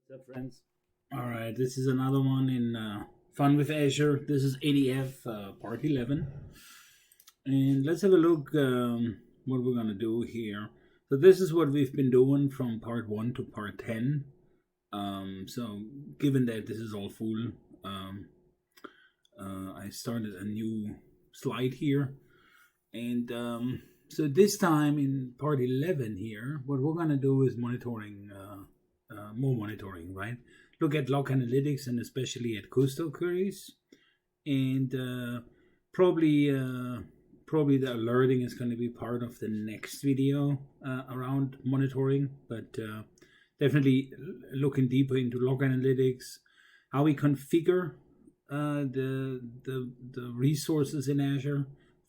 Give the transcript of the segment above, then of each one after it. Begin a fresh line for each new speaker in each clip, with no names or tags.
What's up, friends? All right, this is another one in Fun with Azure. This is ADF part 11. And let's have a look what we're going to do here. So this is what we've been doing from part 1 to part 10. So given that this is all full, I started a new slide here. And so this time in part 11 here, what we're going to do is monitoring, more monitoring, right? Look at log analytics and especially at Kusto queries. And probably the alerting is going to be part of the next video around monitoring, but definitely looking deeper into log analytics, how we configure the resources in Azure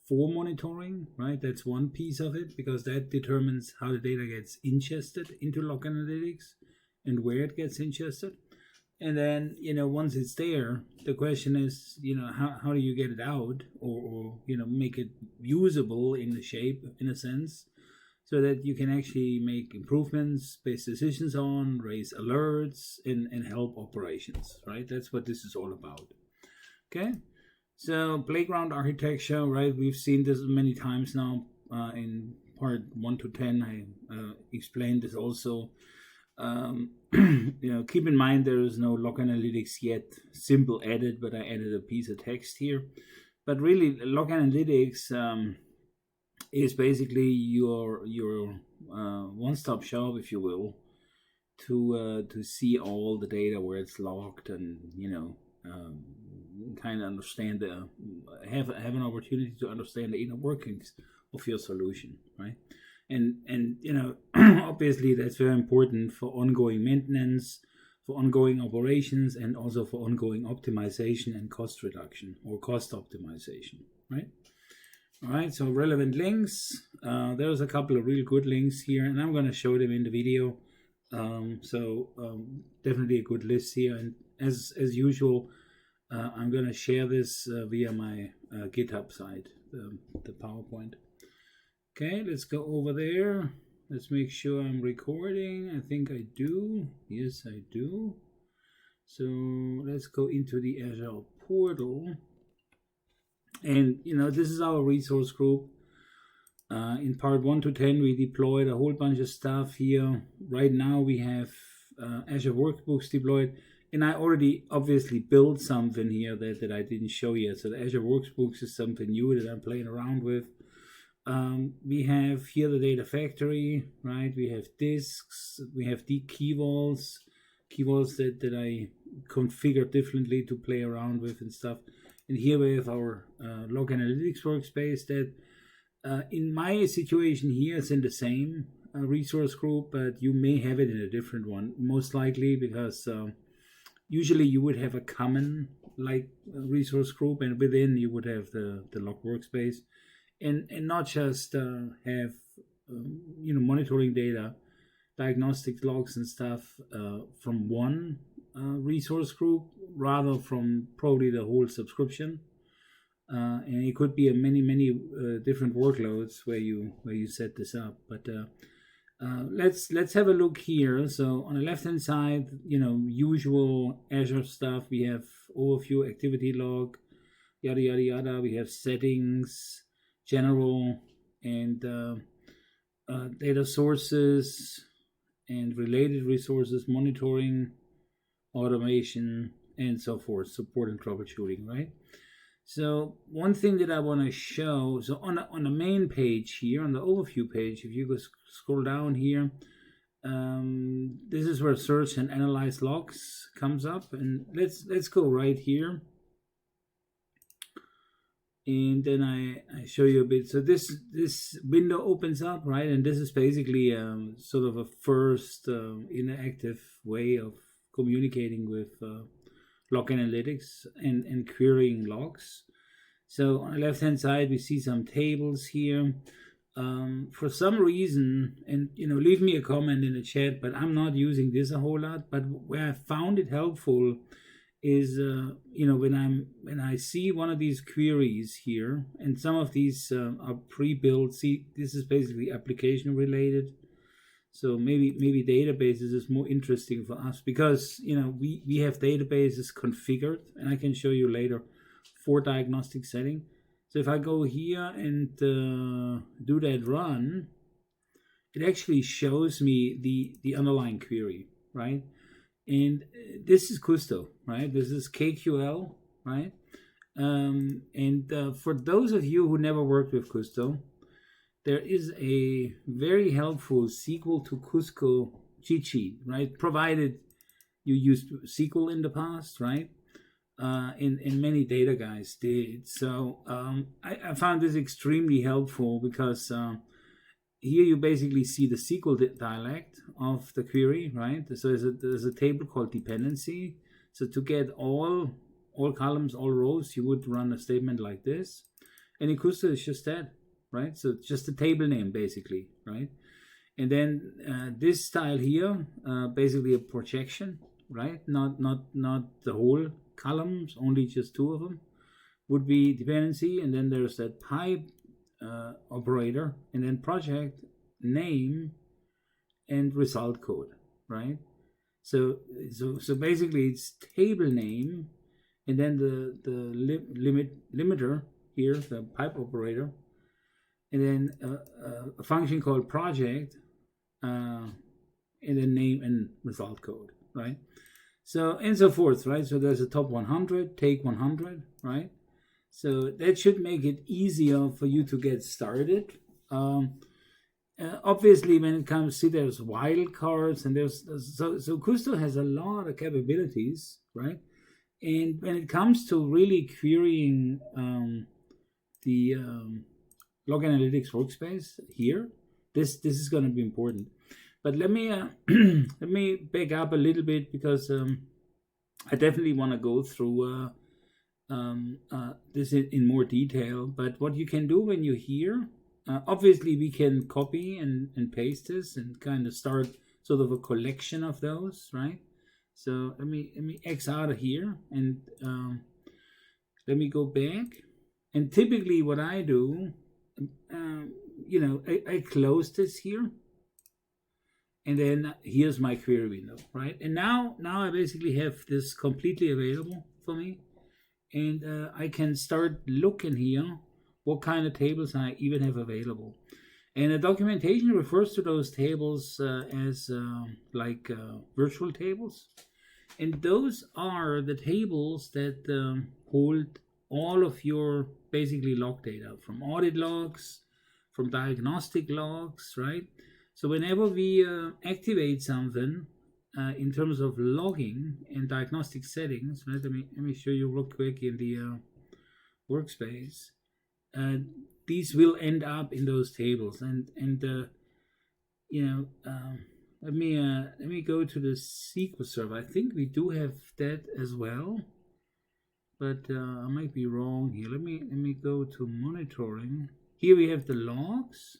for monitoring, right? That's one piece of it, because that determines how the data gets ingested into log analytics and where it gets ingested. And then, once it's there, the question is, how do you get it out or make it usable in the shape, in a sense, so that you can actually make improvements, base decisions on, raise alerts, and help operations, right? That's what this is all about. Okay, so playground architecture, right? We've seen this many times now. In part 1 to 10, I explained this also. Keep in mind there is no log analytics yet. Simple edit, but I added a piece of text here. But really, log analytics is basically your one-stop shop, if you will, to see all the data where it's logged, and kind of understand have an opportunity to understand the inner workings of your solution, right? And obviously that's very important for ongoing maintenance, for ongoing operations, and also for ongoing optimization and cost reduction or cost optimization, right? All right, so relevant links. There's a couple of real good links here, and I'm going to show them in the video. Definitely a good list here, and as usual, I'm going to share this via my GitHub site, the PowerPoint. Okay, let's go over there. Let's make sure I'm recording. I think I do. Yes, I do. So let's go into the Azure Portal. And, this is our resource group. In part 1 to 10, we deployed a whole bunch of stuff here. Right now, we have Azure Workbooks deployed. And I already obviously built something here that I didn't show yet. So the Azure Workbooks is something new that I'm playing around with. We have here the data factory, right? We have disks, we have the key vaults that I configured differently to play around with and stuff. And here we have our log analytics workspace that in my situation here is in the same resource group, but you may have it in a different one, most likely, because usually you would have a common resource group, and within you would have the log workspace. And not just have monitoring data, diagnostic logs and stuff from one resource group, rather from probably the whole subscription. And it could be a many different workloads where you set this up. But let's have a look here. So on the left hand side, usual Azure stuff. We have overview, activity log, yada yada yada. We have settings, general, and data sources and related resources, monitoring, automation, and so forth, support and troubleshooting, right? So one thing that I want to show, so on the main page here, on the overview page, if you go scroll down here, this is where search and analyze logs comes up, and let's go right here. And then I show you a bit. So this window opens up, right? And this is basically sort of a first interactive way of communicating with log analytics and querying logs. So on the left-hand side, we see some tables here. For some reason, and leave me a comment in the chat, but I'm not using this a whole lot. But where I found it helpful is when I see one of these queries here, and some of these are pre-built. See, this is basically application related. So maybe databases is more interesting for us because we have databases configured, and I can show you later for diagnostic setting. So if I go here and do that run, it actually shows me the underlying query, right? And this is Kusto, right? This is KQL, right? For those of you who never worked with Kusto, there is a very helpful SQL to Cusco cheat sheet, right? Provided you used SQL in the past, right? And many data guys did. So I found this extremely helpful because here you basically see the SQL dialect of the query, right? So there's a table called dependency. So to get all columns, all rows, you would run a statement like this. And in Kusto, it's just that, right? So it's just a table name, basically, right? And then this style here, basically a projection, right? Not the whole columns, only just two of them, would be dependency. And then there's that pipe operator, and then project name and result code, right? So basically it's table name, and then the limiter here, the pipe operator, and then a function called project, and then name and result code, right? So and so forth, right? So there's a top 100, take 100, right? So that should make it easier for you to get started. Obviously, when it comes to there's wildcards, and so Kusto has a lot of capabilities, right? And when it comes to really querying the log analytics workspace here, this is going to be important. But let me let me back up a little bit because I definitely want to go through this in more detail. But what you can do when you're here, obviously we can copy and paste this and kind of start sort of a collection of those, right? So let me X out of here and let me go back. And typically what I do, I close this here. And then here's my query window, right? And now I basically have this completely available for me. And I can start looking here what kind of tables I even have available. And the documentation refers to those tables as virtual tables. And those are the tables that hold all of your basically log data, from audit logs, from diagnostic logs, right? So whenever we activate something in terms of logging and diagnostic settings, right? Let me show you real quick in the workspace. These will end up in those tables, and let me go to the SQL Server. I think we do have that as well, but I might be wrong here. Let me go to monitoring. Here we have the logs.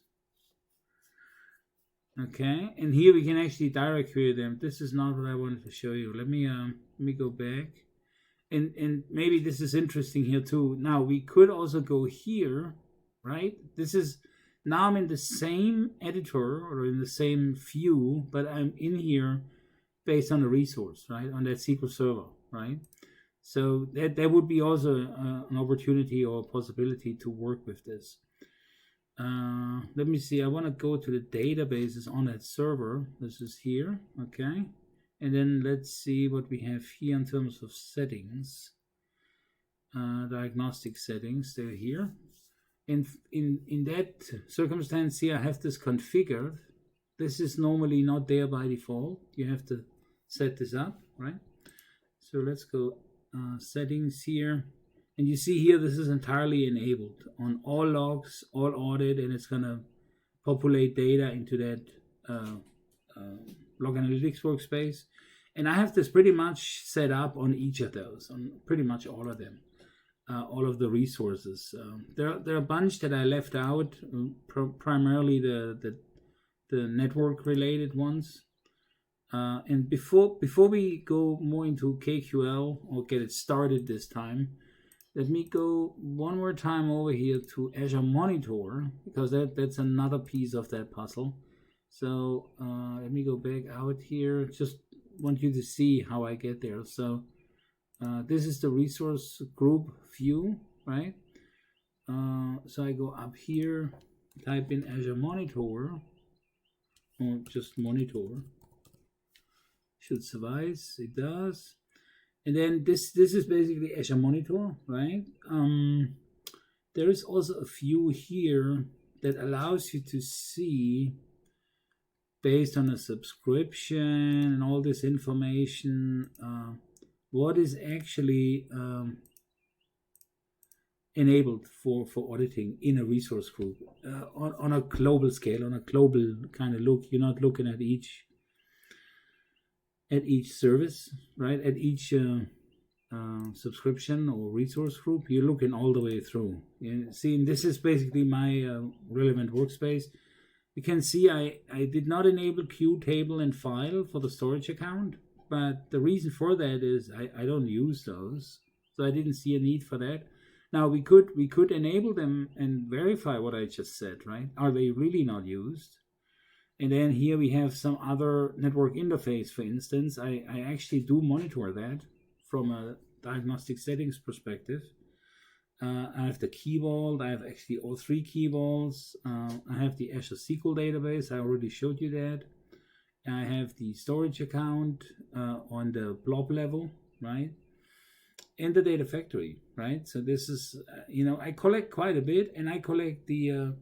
Okay, and here we can actually direct query them. This is not what I wanted to show you. Let me go back, and maybe this is interesting here too. Now we could also go here, right? This is now I'm in the same editor or in the same view, but I'm in here based on a resource, right? On that SQL Server, right? So that would be also an opportunity or a possibility to work with this. Let me see. I want to go to the databases on that server. This is here, okay. And then let's see what we have here in terms of settings. Diagnostic settings. They're here. In that circumstance here, I have this configured. This is normally not there by default. You have to set this up, right? So let's go settings here. And you see here, this is entirely enabled on all logs, all audit, and it's going to populate data into that log analytics workspace. And I have this pretty much set up on each of those, on pretty much all of them, all of the resources. There are a bunch that I left out, primarily the network-related ones. And before we go more into KQL or get it started this time, let me go one more time over here to Azure Monitor, because that's another piece of that puzzle. So let me go back out here. Just want you to see how I get there. So this is the resource group view, right? So I go up here, type in Azure Monitor, or just Monitor. Should suffice. It does. And then this is basically Azure Monitor, right? There is also a view here that allows you to see, based on a subscription and all this information, what is actually enabled for auditing in a resource group on a global scale, on a global kind of look. You're not looking at each service, right? At each subscription or resource group, you're looking all the way through. And see, this is basically my relevant workspace. You can see I did not enable queue, table, and file for the storage account, but the reason for that is I don't use those, so I didn't see a need for that. Now we could enable them and verify what I just said, right? Are they really not used? And then here we have some other network interface, for instance. I actually do monitor that from a diagnostic settings perspective. I have the key vault. I have actually all 3 key vaults. I have the Azure SQL database. I already showed you that. I have the storage account on the blob level, right? And the data factory, right? So this is, I collect quite a bit, and I collect the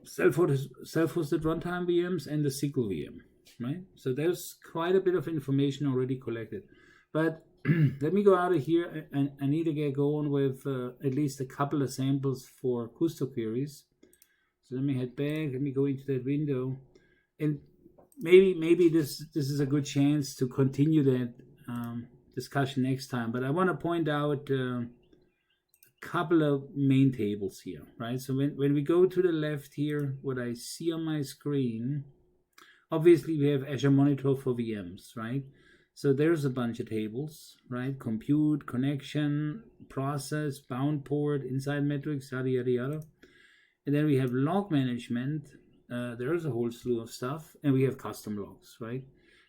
self-hosted runtime VMs and the SQL VM, right? So there's quite a bit of information already collected. But let me go out of here, and I need to get going with at least a couple of samples for Kusto queries. So let me head back. Let me go into that window, and maybe this is a good chance to continue that discussion next time. But I want to point out a couple of main tables here, right? So when we go to the left here, what I see on my screen, obviously we have Azure Monitor for VMs, right? So there's a bunch of tables, right? Compute, connection, process, bound port, inside metrics, yada, yada, yada. And then we have log management. There's a whole slew of stuff. And we have custom logs, right?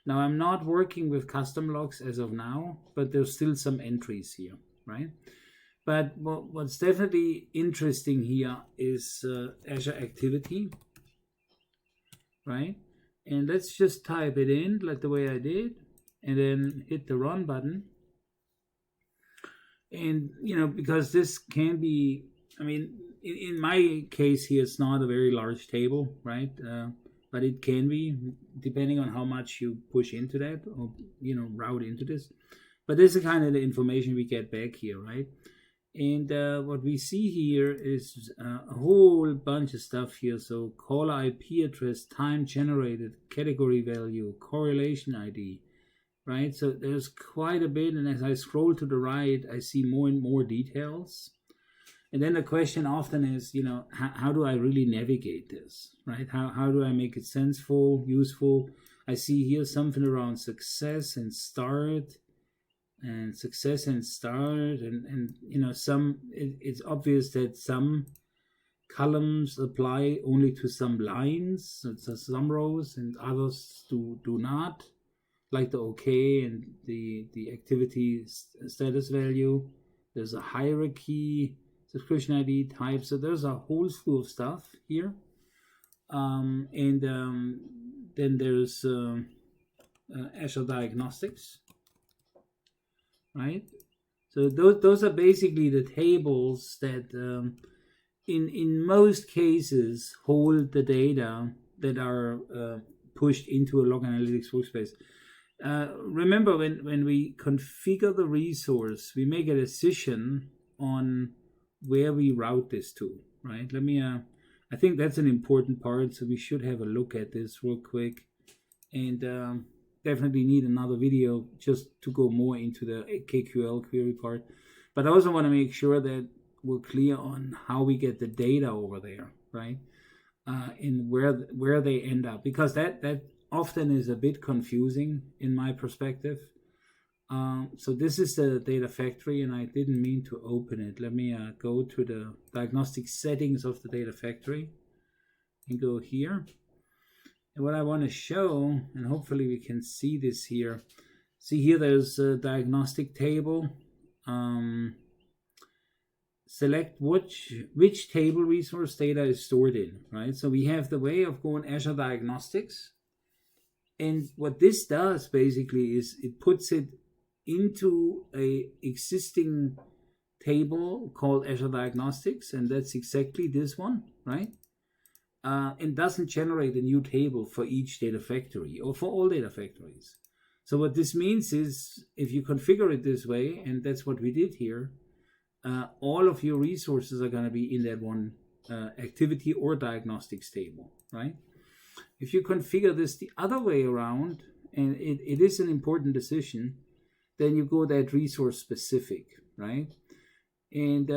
Now, I'm not working with custom logs as of now, but there's still some entries here, right? But what's definitely interesting here is Azure Activity, right? And let's just type it in like the way I did, and then hit the run button. And, because this can be, in my case here, it's not a very large table, right? But it can be, depending on how much you push into that, or, route into this. But this is kind of the information we get back here, right? And what we see here is a whole bunch of stuff here. So caller IP address, time generated, category value, correlation ID, right? So there's quite a bit. And as I scroll to the right, I see more and more details. And then the question often is, how do I really navigate this, right? How do I make it senseful, useful? I see here something around success and start. And it's obvious that some columns apply only to some lines, so some rows, and others do not, like the OK and the activity status value. There's a hierarchy, subscription ID type, so there's a whole slew of stuff here. Then there's Azure Diagnostics. Right, so those are basically the tables that, in most cases, hold the data that are pushed into a log analytics workspace. Remember, when we configure the resource, we make a decision on where we route this to. Right? Let me. I think that's an important part, so we should have a look at this real quick, and. Definitely need another video just to go more into the KQL query part. But I also want to make sure that we're clear on how we get the data over there, right? And where they end up, because that often is a bit confusing in my perspective. So this is the data factory, and I didn't mean to open it. Let me go to the diagnostic settings of the data factory and go here. And what I want to show, and hopefully we can see this here. See here, there's a diagnostic table. Select which table resource data is stored in, right? So we have the way of going Azure Diagnostics. And what this does basically is it puts it into a existing table called Azure Diagnostics, and that's exactly this one, right? And doesn't generate a new table for each data factory or for all data factories. So what this means is if you configure it this way, and that's what we did here, all of your resources are going to be in that one activity or diagnostics table, right? If you configure this the other way around, and it is an important decision, then you go that resource specific, right? And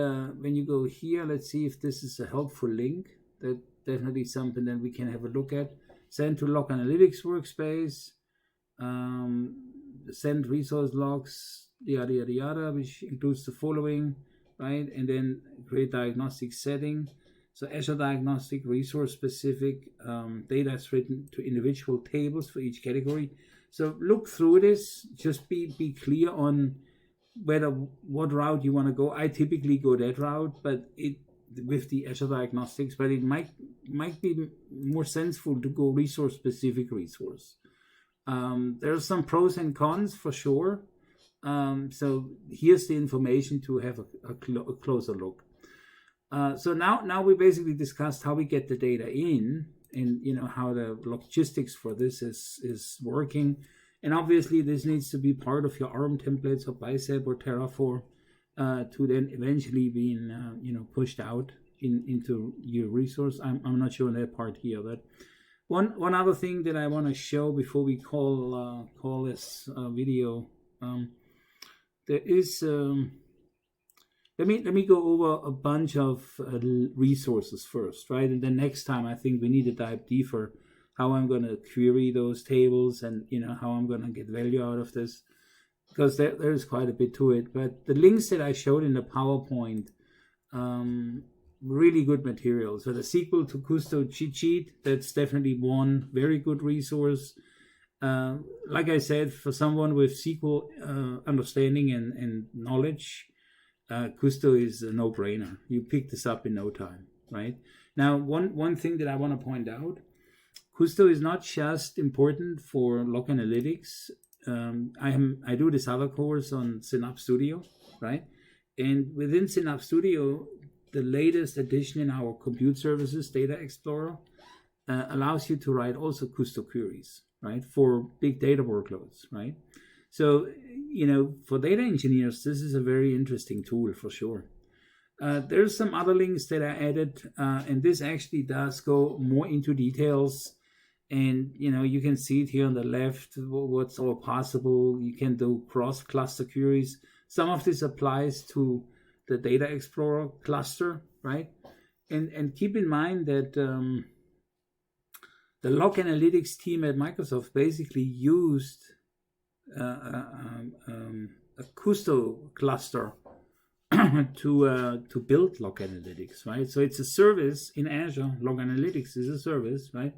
when you go here, let's see if this is a helpful link. That definitely something that we can have a look at. Send to log analytics workspace, send resource logs, yada yada yada, which includes the following, right? And then create diagnostic setting. So Azure Diagnostic resource specific data is written to individual tables for each category. So look through this, just be clear on what route you want to go. I typically go that route, but with the Azure Diagnostics, but it might be more sensible to go resource specific resource. There are some pros and cons for sure. So here's the information to have a closer look. So now we basically discussed how we get the data in, and how the logistics for this is working. And obviously this needs to be part of your ARM templates or Bicep or Terraform to then eventually be pushed out into your resource. I'm not sure on that part here, but one other thing that I want to show before we call this video, there is let me go over a bunch of resources first, right? And then next time I think we need to dive deeper how I'm going to query those tables and how I'm going to get value out of this, because there's quite a bit to it. But the links that I showed in the PowerPoint, really good material. So the SQL to Kusto cheat sheet, that's definitely one very good resource. Like I said, for someone with SQL understanding and knowledge, Kusto is a no-brainer. You pick this up in no time, right? Now, one thing that I want to point out, Kusto is not just important for log analytics. I do this other course on Synapse Studio, right? And within Synapse Studio, the latest addition in our compute services, Data Explorer, allows you to write also Kusto queries, right? For big data workloads, right? So, for data engineers, this is a very interesting tool for sure. There's some other links that I added, and this actually does go more into details. And, you can see it here on the left, what's all possible. You can do cross-cluster queries. Some of this applies to the Data Explorer cluster, right? And keep in mind that the log analytics team at Microsoft basically used a Kusto cluster to build log analytics, right? So it's a service in Azure. Log analytics is a service, right?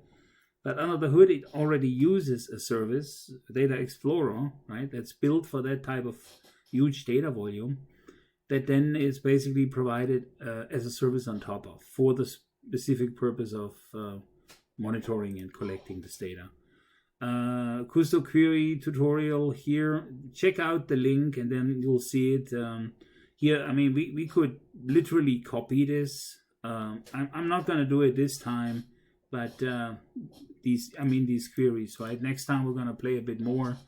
But under the hood, it already uses a service, Data Explorer, right? That's built for that type of huge data volume that then is basically provided as a service on top of for the specific purpose of monitoring and collecting this data. Kusto-Query tutorial here. Check out the link and then you'll see it here. I mean, we could literally copy this. I'm not going to do it this time, but these queries, right? Next time we're going to play a bit more.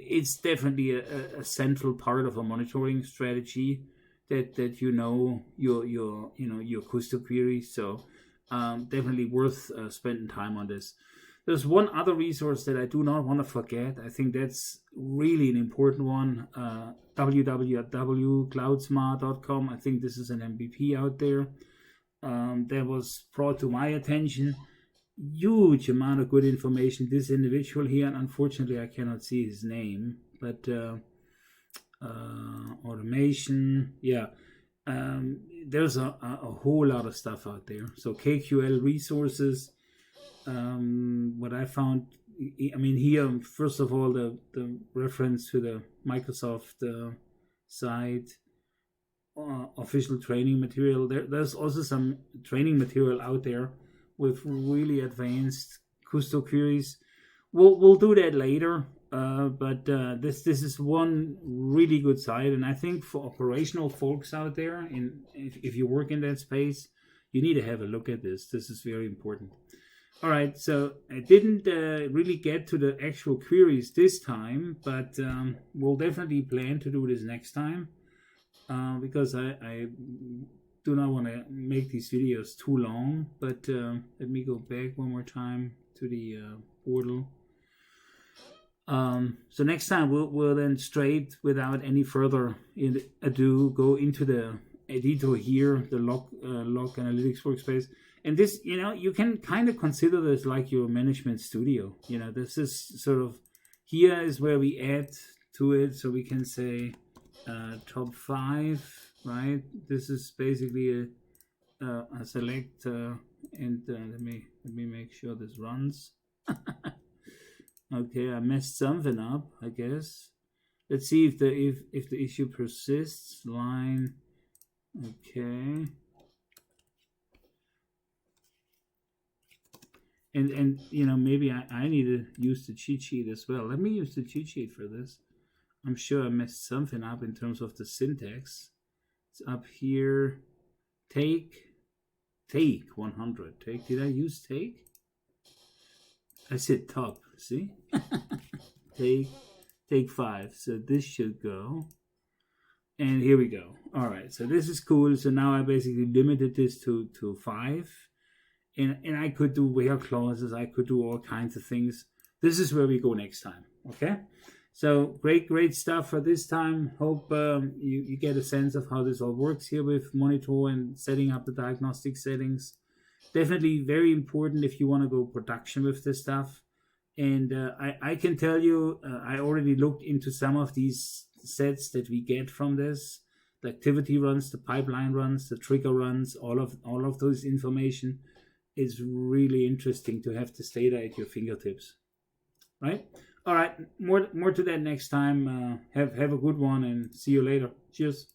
It's definitely a central part of a monitoring strategy that your Kusto queries. So definitely worth spending time on this. There's one other resource that I do not want to forget. I think that's really an important one. www.cloudsmart.com. I think this is an MVP out there. That was brought to my attention. Huge amount of good information. This individual here, and unfortunately I cannot see his name, but automation, yeah. There's a whole lot of stuff out there. So KQL resources, What I found, I mean, here, first of all, the reference to the Microsoft site, official training material. There's also some training material out there with really advanced Kusto queries. We'll do that later. But this is one really good site, and I think for operational folks out there, if you work in that space, you need to have a look at this. This is very important. All right, so I didn't really get to the actual queries this time, but we'll definitely plan to do this next time because I do not want to make these videos too long. But let me go back one more time to the portal. So next time we'll then straight, without any further ado, go into the editor here, the log analytics workspace. And this, you can kind of consider this like your management studio. This is sort of, here is where we add to it. So we can say top 5, right? This is basically a select, and let me make sure this runs. Okay, I messed something up, I guess. Let's see if the issue persists. Line. Okay. And maybe I need to use the cheat sheet as well. Let me use the cheat sheet for this. I'm sure I messed something up in terms of the syntax. It's up here. Take 100. Take. Did I use take? I said top. See? take 5. So this should go. And here we go. All right. So this is cool. So now I basically limited this to 5. And I could do where clauses. I could do all kinds of things. This is where we go next time. Okay. So great stuff for this time. Hope you get a sense of how this all works here with Monitor and setting up the diagnostic settings. Definitely very important if you want to go production with this stuff. And I can tell you, I already looked into some of these sets that we get from this. The activity runs, the pipeline runs, the trigger runs, all of those information is really interesting to have this data at your fingertips. Right? All right, more to that next time. Have a good one and see you later. Cheers.